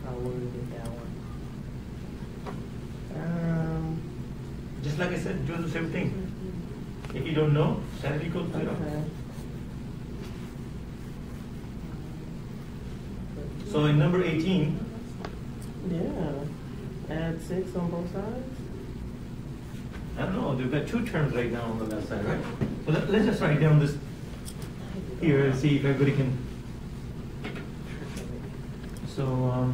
I wouldn't get that one. Just like I said, do the same thing. If you don't know, set it equal to 0. Okay. So in number 18, Yeah. Add 6 on both sides. I don't know, we've got 2 terms right now on the left side, right? So let's just write down this here and see if everybody can. So,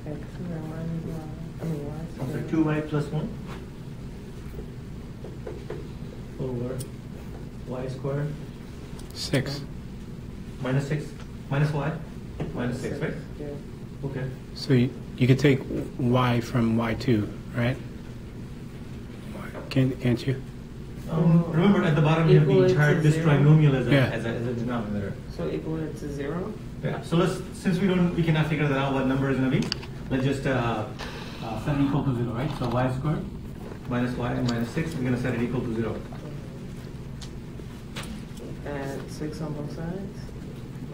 X squared minus y. I mean, y so squared. 2y plus 1 over y squared 6. minus 6 minus y minus 6, right? Yeah. Okay. So you could take y from y2, right? Can't you? Remember, at the bottom here Equal we to chart this 0. trinomial as a, Yeah. as a denominator. So equal it to 0? Yeah. So since we cannot figure that out what number is going to be, let's just set it equal to 0, right? So y squared minus y minus 6, we're going to set it equal to 0. Add 6 on both sides?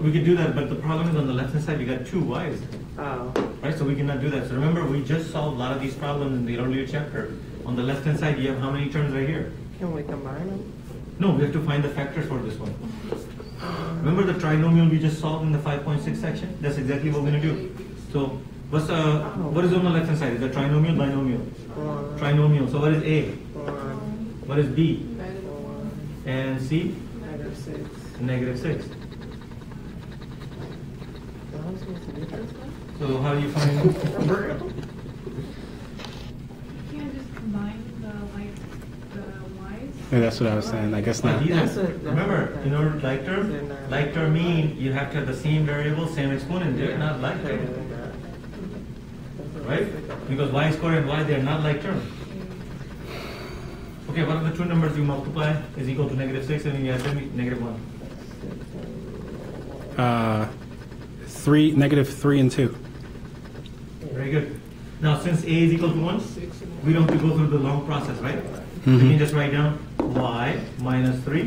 We could do that, but the problem is on the left hand side we got 2 y's, Oh. right? So we cannot do that. So remember, we just solved a lot of these problems in the earlier chapter. On the left hand side, you have how many terms right here? Can we combine them? No, we have to find the factors for this one. Remember the trinomial we just solved in the 5.6 section? That's exactly what we're going to do. So what is on the left hand side? Is it trinomial, binomial? 1. Trinomial. So what is A? 1. What is B? 1. And C? Negative 6. Negative 6. Am I supposed to get this one? So how do you find You can't just combine the y's? Yeah, that's what I was saying. I guess not. That's what- remember, in order to They're not- like term mean you have to have the same variable, same exponent. They're not like term, right? Because y squared and y, they're not like term. Okay, what are the two numbers you multiply is equal to negative 6 and you add them negative 1? 3, negative 3 and 2. Very good. Now since a is equal to 1, we don't have to go through the long process, right? We Mhm. can just write down y minus 3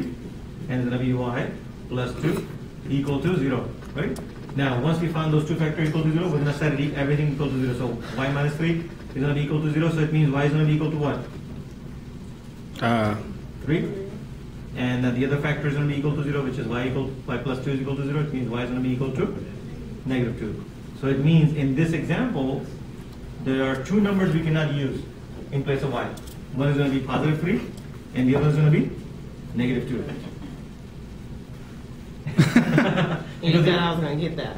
and it's going to be y plus 2 equal to 0, right? Now once we found those two factors equal to 0, we're going to set everything equal to 0. So y minus 3 is going to be equal to 0, so it means y is going to be equal to what? 3. And the other factor is going to be equal to 0, which is y plus 2 is equal to 0. It means y is going to be equal to negative 2. So it means in this example, there are two numbers we cannot use in place of y. One is going to be positive 3, and the other is going to be negative 2. And you thought I was going to get that?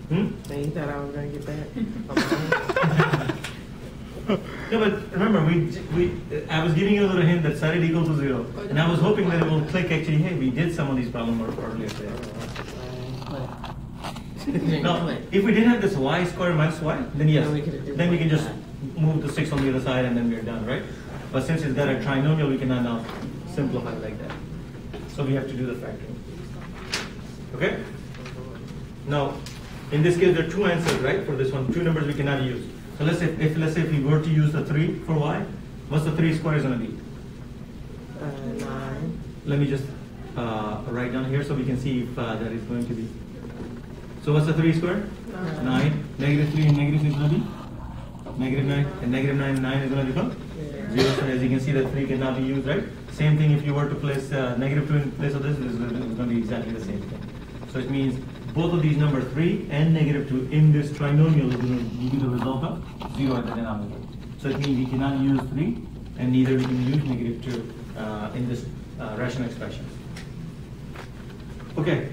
Hmm? And you thought I was going to get that? No, but remember, I was giving you a little hint that set it equal to 0, and I was hoping that it will click actually, hey, we did some of these problems earlier today. Now, if we didn't have this y squared minus y, then yes, then we can just move the 6 on the other side and then we're done, right? But since it's got a trinomial, we cannot now simplify like that. So we have to do the factoring. Okay? Now, in this case, there are two answers, right? For this one, two numbers we cannot use. So let's say if we were to use the 3 for y, what's the 3 square is going to be? 9. Let me just write down here so we can see if that is going to be. So what's the 3 square? 9. Negative 3 and negative 6 is going to be? Negative 9. And negative 9 and 9 is going to become? 0. So as you can see, that 3 cannot be used, right? Same thing if you were to place negative 2 in place of this, it's going to be exactly the same thing. So it means both of these numbers, 3 and negative 2, in this trinomial is going to give you the result of 0 at the denominator. So it means we cannot use 3 and neither we can use negative 2 in this rational expression. Okay.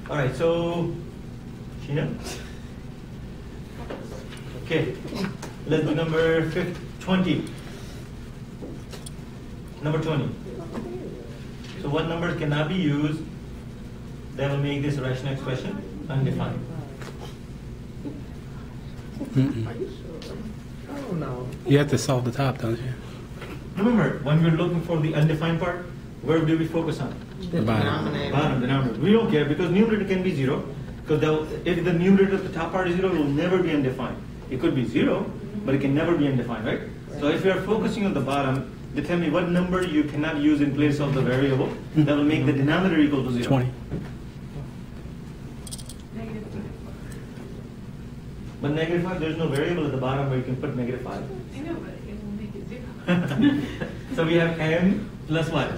All right, so, Sheena? Okay, let's do number 20. Number 20. So what numbers cannot be used that will make this rational expression undefined? Mm-mm. Are you sure? I don't know. You have to solve the top, don't you? Remember, when we're looking for the undefined part, where do we focus on? The bottom. Bottom, denominator. We don't care because numerator can be 0. Because if the numerator at the top part is 0, it will never be undefined. It could be 0, but it can never be undefined, right? So if you are focusing on the bottom, they tell me what number you cannot use in place of the variable that will make the denominator equal to 0. 20. But -5, there's no variable at the bottom where you can put -5. I know, but it will make it 0. So we have m plus what?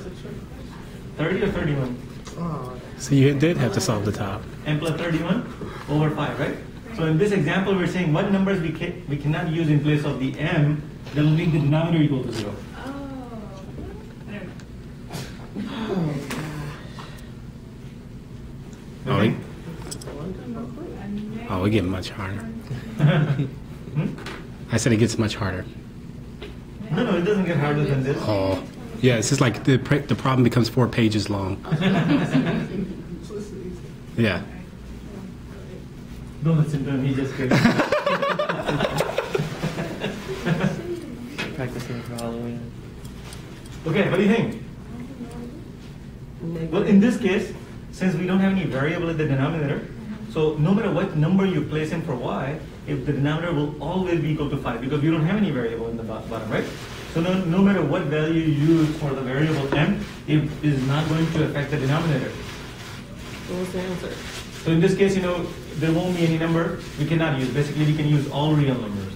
30 or 31? Oh, So you did have to solve the top. M plus 31 over 5, right? So in this example, we're saying what numbers we cannot use in place of the m that will make the denominator equal to 0. Oh. I don't know. oh Oh, Okay? Oh, it gets much harder. Hmm? I said it gets much harder. No, it doesn't get harder than this. Oh, yeah. It's just like the problem becomes 4 pages long. Yeah. Don't listen to him, he just kidding. practicing for Halloween. Okay, what do you think? Well, in this case, since we don't have any variable in the denominator, so no matter what number you place in for y, if the denominator will always be equal to 5 because we don't have any variable in the bottom, right? So no matter what value you use for the variable m, it is not going to affect the denominator. What was the answer? So in this case, there won't be any number we cannot use. Basically, we can use all real numbers.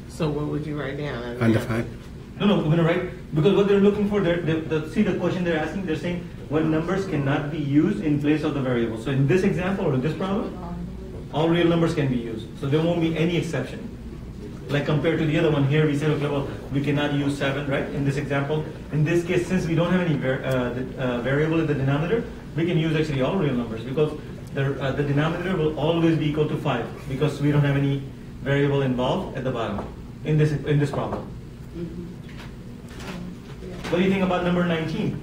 So what would you write down? as the Undefined. No, we're going to write, because what they're looking for, see the question they're asking, they're saying what numbers cannot be used in place of the variable. So in this example, or in this problem, all real numbers can be used. So there won't be any exception. Like compared to the other one here, we said, okay, well, we cannot use 7, right? In this example, in this case, since we don't have any variable in the denominator, we can use actually all real numbers because the denominator will always be equal to 5 because we don't have any variable involved at the bottom in this problem. What do you think about number 19?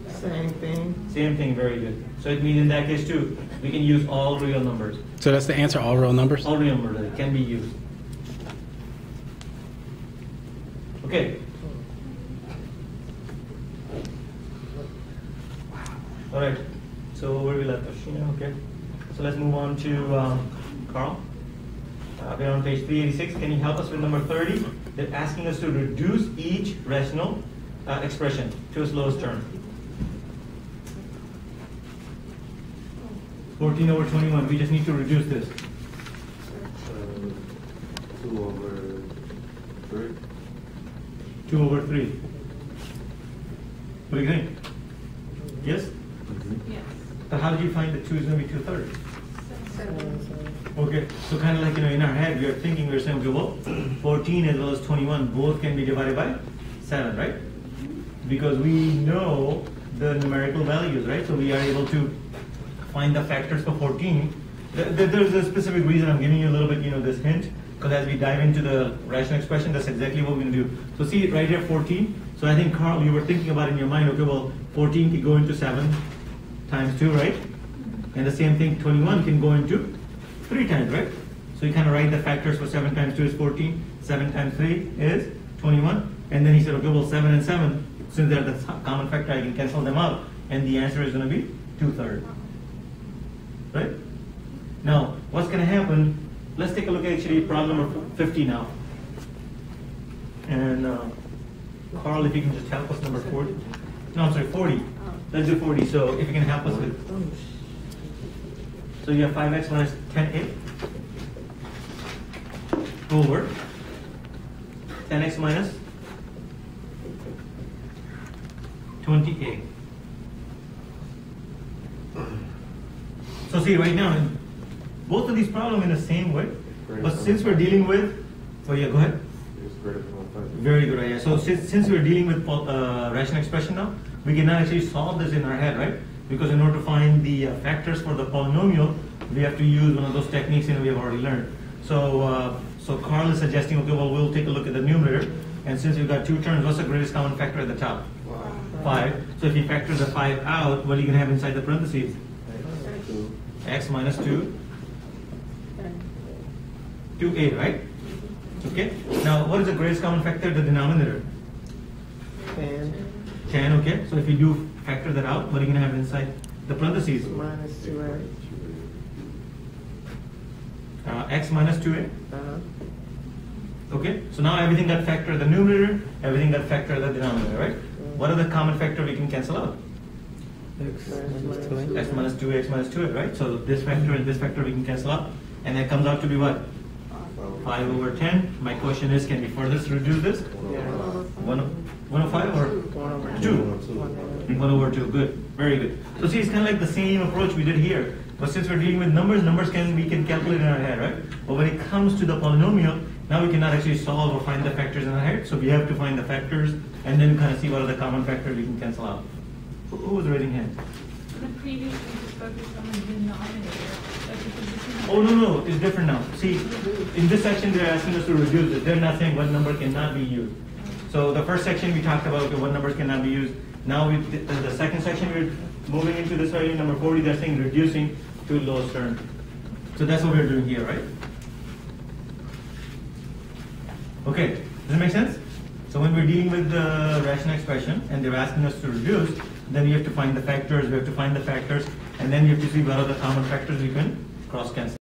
Same thing. Same thing, very good. So it means in that case too, we can use all real numbers. So that's the answer, all real numbers? All real numbers that can be used. Okay. All right. So where we left? Okay. So let's move on to Carl. We're on page 386. Can you help us with number 30? They're asking us to reduce each rational expression to its lowest term. 14 over 21. We just need to reduce this. 2 over 3. 2 over 3. What do you think? Yes? Yes. So how did you find that 2 is going to be 2/3? Okay, so kind of like, in our head, we are thinking, we're saying, okay, well, 14 as well as 21, both can be divided by 7, right? Because we know the numerical values, right? So we are able to find the factors for 14. There's a specific reason I'm giving you a little bit, this hint, because as we dive into the rational expression, that's exactly what we're going to do. So see right here, 14. So I think, Carl, you were thinking about in your mind, okay, well, 14 can go into 7 times 2, right? And the same thing, 21 can go into 3 times, right? So you kind of write the factors for 7 times 2 is 14, 7 times 3 is 21. And then he said, okay, well, 7 and 7, since they're the common factor, I can cancel them out. And the answer is going to be 2/3. Right? Now, what's going to happen? Let's take a look at actually problem number 50 now. And Carl, if you can just help us, number 40. No, I'm sorry, 40. Let's do 40. So if you can help us with. So you have 5x minus 10a over 10x minus 20a. So see right now, both of these problems in the same way, but since we're dealing with, oh yeah, go ahead. It's greater than 1/5. Very good, yeah. So since we're dealing with rational expression now, we can actually solve this in our head, right? Because in order to find the factors for the polynomial, we have to use one of those techniques we have already learned. So Carl is suggesting, okay, well, we'll take a look at the numerator, and since we've got 2 terms, what's the greatest common factor at the top? 5. So if you factor the 5 out, what are you going to have inside the parentheses? X minus 2, 2a, right? Okay. Now, what is the greatest common factor? The denominator. 10 10, okay. So if you do factor that out, what are you going to have inside the parentheses? minus 2a. X minus 2a. Uh-huh. Okay. So now everything got factored at the numerator, everything got factored at the denominator, right? What are the common factor we can cancel out? X minus 2a. X minus 2a, x minus 2a, right? So this factor and this factor we can cancel out. And that comes out to be what? 5 over 10. My question is, can we further reduce this? Yeah. 105 or 1 over 2? 1 1 over 2, good, very good. So see, it's kind of like the same approach we did here. But since we're dealing with numbers, we can calculate in our head, right? But when it comes to the polynomial, now we cannot actually solve or find the factors in our head. So we have to find the factors and then kind of see what are the common factors we can cancel out. Who was raising hand? The previous we just focused on the denominator. But because this is Oh, no, it's different now. See, in this section, they're asking us to reduce it. They're not saying what number cannot be used. So the first section, we talked about what numbers cannot be used. Now, the second section, we're moving into this value, number 40, they're saying reducing to lowest term. So that's what we're doing here, right? Okay, does it make sense? So when we're dealing with the rational expression, and they're asking us to reduce, then we have to find the factors, and then we have to see what are the common factors we can cross-cancel.